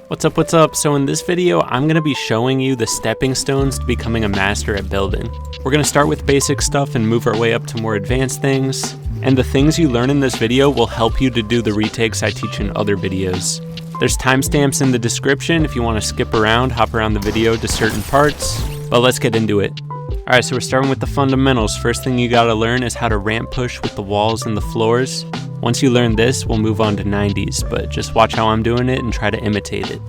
What's up? So in this video, I'm going to be showing you the stepping stones to becoming a master at building. We're going to start with basic stuff and move our way up to more advanced things. And the things you learn in this video will help you to do the retakes I teach in other videos. There's timestamps in the description if you want to skip around, hop around the video to certain parts, but let's get into it. Alright, so we're starting with the fundamentals. First thing you gotta learn is how to ramp push with the walls and the floors. Once you learn this, we'll move on to 90s, but just watch how I'm doing it and try to imitate it.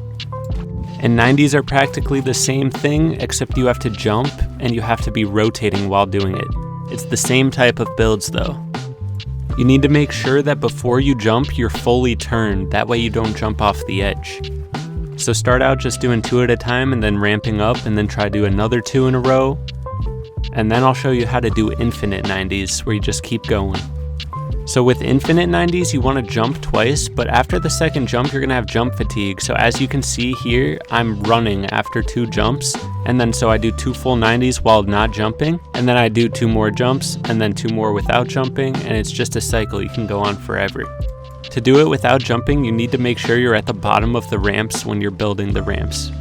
And 90s are practically the same thing, except you have to jump and you have to be rotating while doing it. It's the same type of builds though. You need to make sure that before you jump, you're fully turned, that way you don't jump off the edge. So start out just doing 2 at a time and then ramping up, and then try to do another 2 in a row. And then I'll show you how to do infinite 90s, where you just keep going. So with infinite 90s, you want to jump twice, but after the second jump, you're going to have jump fatigue. So as you can see here, I'm running after 2 jumps, and then so I do 2 full 90s while not jumping, and then I do 2 more jumps, and then 2 more without jumping, and it's just a cycle. You can go on forever. To do it without jumping, you need to make sure you're at the bottom of the ramps when you're building the ramps.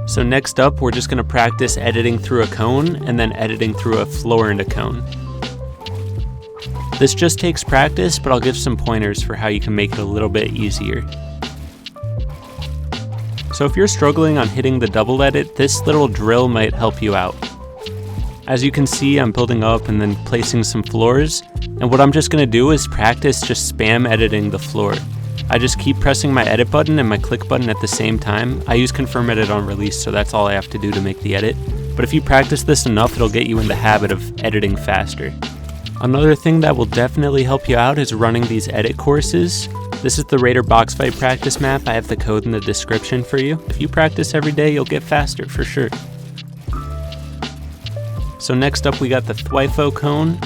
So next up, we're just going to practice editing through a cone, and then editing through a floor and a cone. This just takes practice, but I'll give some pointers for how you can make it a little bit easier. So if you're struggling on hitting the double edit, this little drill might help you out. As you can see, I'm building up and then placing some floors, and what I'm just going to do is practice just spam editing the floor. I just keep pressing my edit button and my click button at the same time. I use confirm edit on release, so that's all I have to do to make the edit. But if you practice this enough, it'll get you in the habit of editing faster. Another thing that will definitely help you out is running these edit courses. This is the Raider box fight practice map. I have the code in the description for you. If you practice every day, you'll get faster for sure. So next up, we got the Thwifo cone.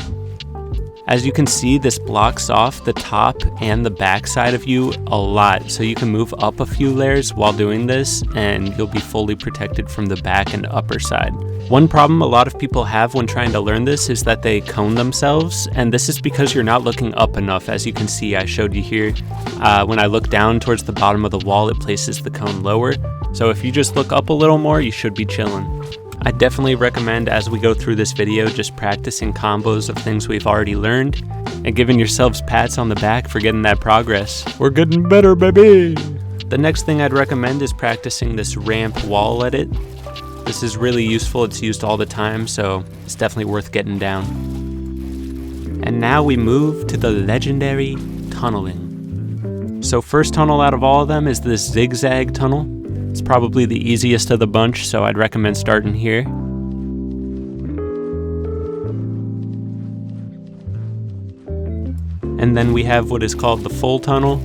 As you can see, this blocks off the top and the back side of you a lot, so you can move up a few layers while doing this, and you'll be fully protected from the back and upper side. One problem a lot of people have when trying to learn this is that they cone themselves, and this is because you're not looking up enough. As you can see, I showed you here, when I look down towards the bottom of the wall, it places the cone lower. So if you just look up a little more, you should be chilling. I definitely recommend, as we go through this video, just practicing combos of things we've already learned and giving yourselves pats on the back for getting that progress. We're getting better, baby! The next thing I'd recommend is practicing this ramp wall edit. This is really useful, it's used all the time, so it's definitely worth getting down. And now we move to the legendary tunneling. So first tunnel out of all of them is this zigzag tunnel. It's probably the easiest of the bunch, so I'd recommend starting here. And then we have what is called the full tunnel.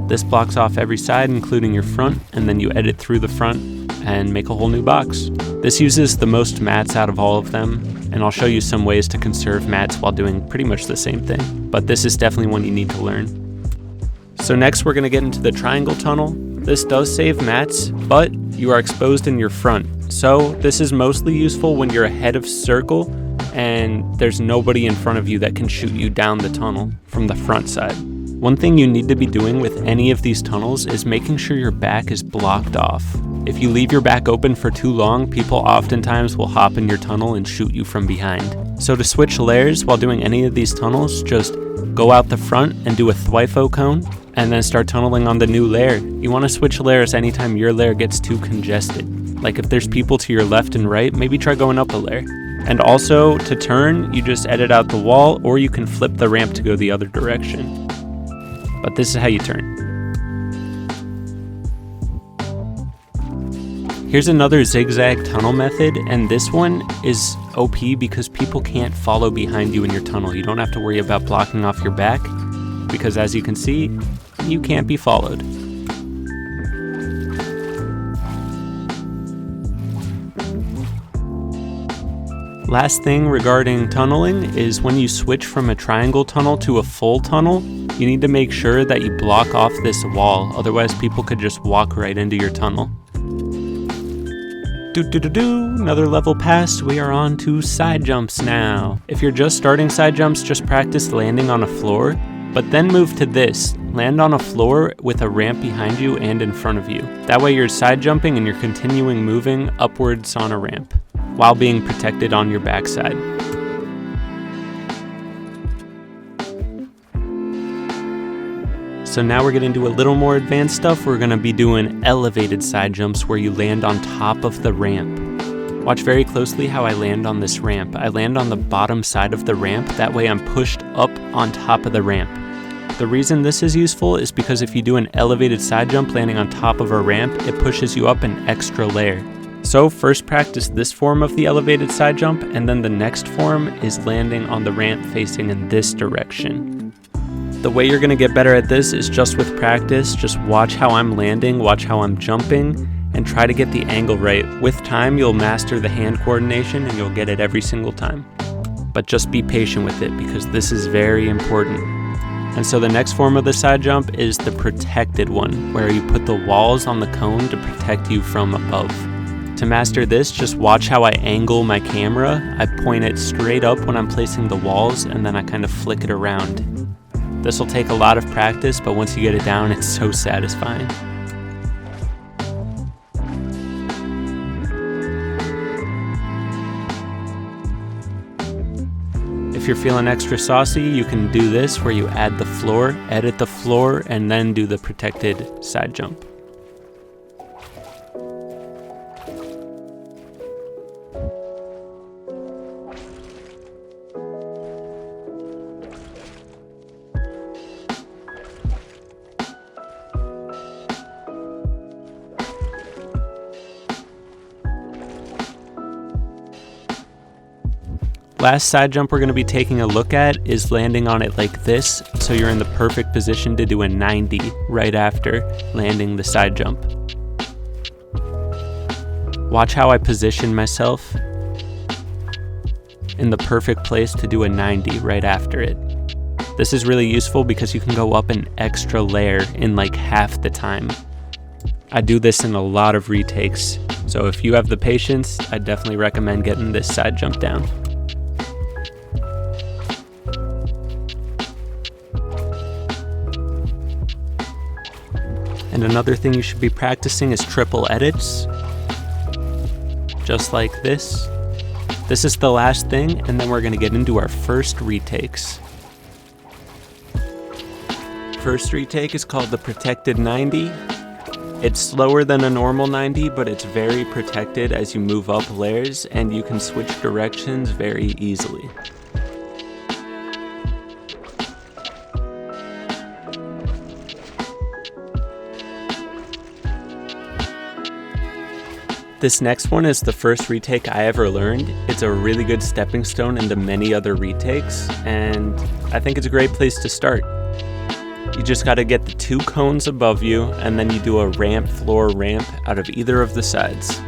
This blocks off every side, including your front, and then you edit through the front and make a whole new box. This uses the most mats out of all of them, and I'll show you some ways to conserve mats while doing pretty much the same thing, but this is definitely one you need to learn. So next we're going to get into the triangle tunnel. This does save mats, but you are exposed in your front. So this is mostly useful when you're ahead of circle and there's nobody in front of you that can shoot you down the tunnel from the front side. One thing you need to be doing with any of these tunnels is making sure your back is blocked off. If you leave your back open for too long, people oftentimes will hop in your tunnel and shoot you from behind. So to switch layers while doing any of these tunnels, just go out the front and do a Thwifo cone, and then start tunneling on the new layer. You want to switch layers anytime your layer gets too congested. Like if there's people to your left and right, maybe try going up a layer. And also, to turn, you just edit out the wall, or you can flip the ramp to go the other direction. But this is how you turn. Here's another zigzag tunnel method, and this one is OP because people can't follow behind you in your tunnel. You don't have to worry about blocking off your back, because as you can see, you can't be followed. Last thing regarding tunneling is when you switch from a triangle tunnel to a full tunnel, you need to make sure that you block off this wall, otherwise people could just walk right into your tunnel. Another level passed, we are on to side jumps now. If you're just starting side jumps, just practice landing on a floor. But then move to this. Land on a floor with a ramp behind you and in front of you. That way you're side jumping and you're continuing moving upwards on a ramp while being protected on your backside. So now we're getting to a little more advanced stuff. We're gonna be doing elevated side jumps where you land on top of the ramp. Watch very closely how I land on this ramp. I land on the bottom side of the ramp. That way I'm pushed up on top of the ramp. The reason this is useful is because if you do an elevated side jump landing on top of a ramp, it pushes you up an extra layer. So first practice this form of the elevated side jump, and then the next form is landing on the ramp facing in this direction. The way you're gonna get better at this is just with practice. Just watch how I'm landing, watch how I'm jumping, and try to get the angle right. With time, you'll master the hand coordination and you'll get it every single time. But just be patient with it because this is very important. And so the next form of the side jump is the protected one, where you put the walls on the cone to protect you from above. To master this, just watch how I angle my camera. I point it straight up when I'm placing the walls, and then I kind of flick it around. This will take a lot of practice, but once you get it down, it's so satisfying. If you're feeling extra saucy, you can do this where you add the floor, edit the floor, and then do the protected side jump. Last side jump we're going to be taking a look at is landing on it like this, so you're in the perfect position to do a 90 right after landing the side jump. Watch how I position myself in the perfect place to do a 90 right after it. This is really useful because you can go up an extra layer in like half the time. I do this in a lot of retakes, so if you have the patience, I definitely recommend getting this side jump down. And another thing you should be practicing is triple edits, just like this. This is the last thing, and then we're gonna get into our first retakes. First retake is called the protected 90. It's slower than a normal 90, but it's very protected as you move up layers, and you can switch directions very easily. This next one is the first retake I ever learned. It's a really good stepping stone into many other retakes, and I think it's a great place to start. You just got to get the two cones above you, and then you do a ramp, floor, ramp out of either of the sides.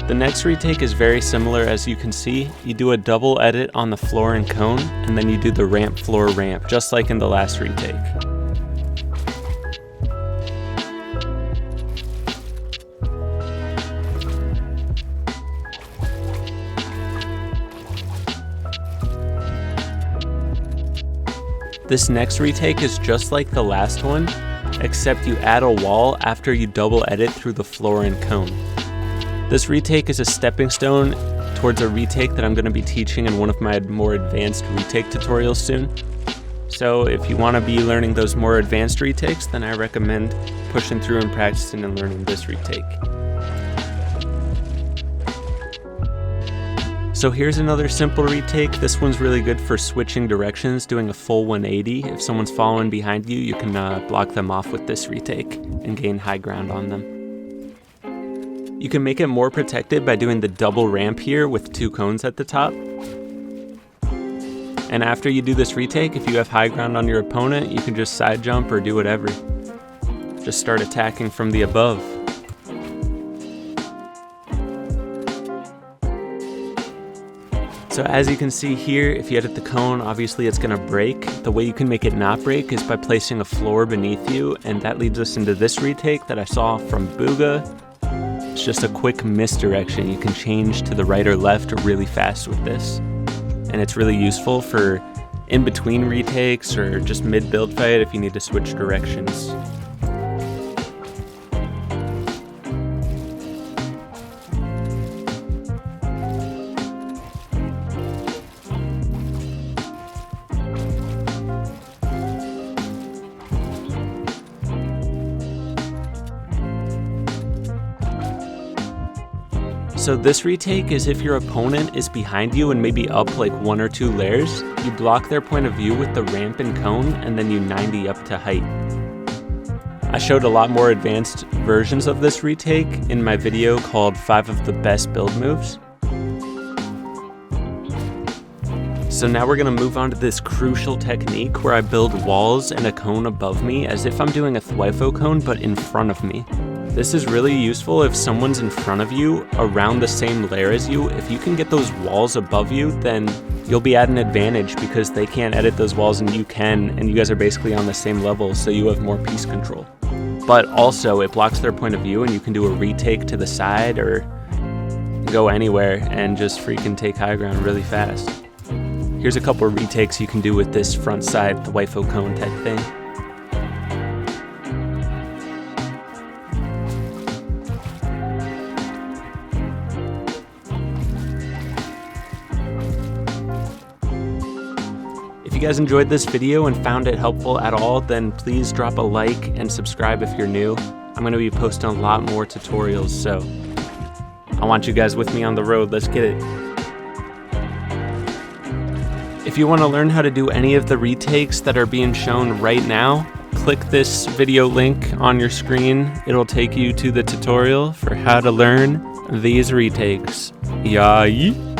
The next retake is very similar. As you can see, you do a double edit on the floor and cone, and then you do the ramp, floor, ramp, just like in the last retake. This next retake is just like the last one, except you add a wall after you double edit through the floor and cone. This retake is a stepping stone towards a retake that I'm going to be teaching in one of my more advanced retake tutorials soon. So if you want to be learning those more advanced retakes, then I recommend pushing through and practicing and learning this retake. So here's another simple retake. This one's really good for switching directions, doing a full 180. If someone's following behind you, you can block them off with this retake and gain high ground on them. You can make it more protected by doing the double ramp here with two cones at the top. And after you do this retake, if you have high ground on your opponent, you can just side jump or do whatever. Just start attacking from the above. So as you can see here, if you edit the cone, obviously it's gonna break. The way you can make it not break is by placing a floor beneath you, and that leads us into this retake that I saw from Booga. It's just a quick misdirection. You can change to the right or left really fast with this. And it's really useful for in between retakes or just mid build fight if you need to switch directions. So this retake is if your opponent is behind you and maybe up like 1 or 2 layers, you block their point of view with the ramp and cone and then you 90 up to height. I showed a lot more advanced versions of this retake in my video called 5 of the best build moves. So now we're going to move on to this crucial technique where I build walls and a cone above me as if I'm doing a Thwifo cone but in front of me. This is really useful if someone's in front of you, around the same layer as you. If you can get those walls above you, then you'll be at an advantage because they can't edit those walls and you can, and you guys are basically on the same level, so you have more piece control. But also, it blocks their point of view and you can do a retake to the side or go anywhere and just freaking take high ground really fast. Here's a couple of retakes you can do with this front side Thwifo cone type thing. If you guys enjoyed this video and found it helpful at all, then please drop a like and subscribe if you're new. I'm going to be posting a lot more tutorials, so I want you guys with me on the road. Let's get it. If you want to learn how to do any of the retakes that are being shown right now, click this video link on your screen. It'll take you to the tutorial for how to learn these retakes. Yay!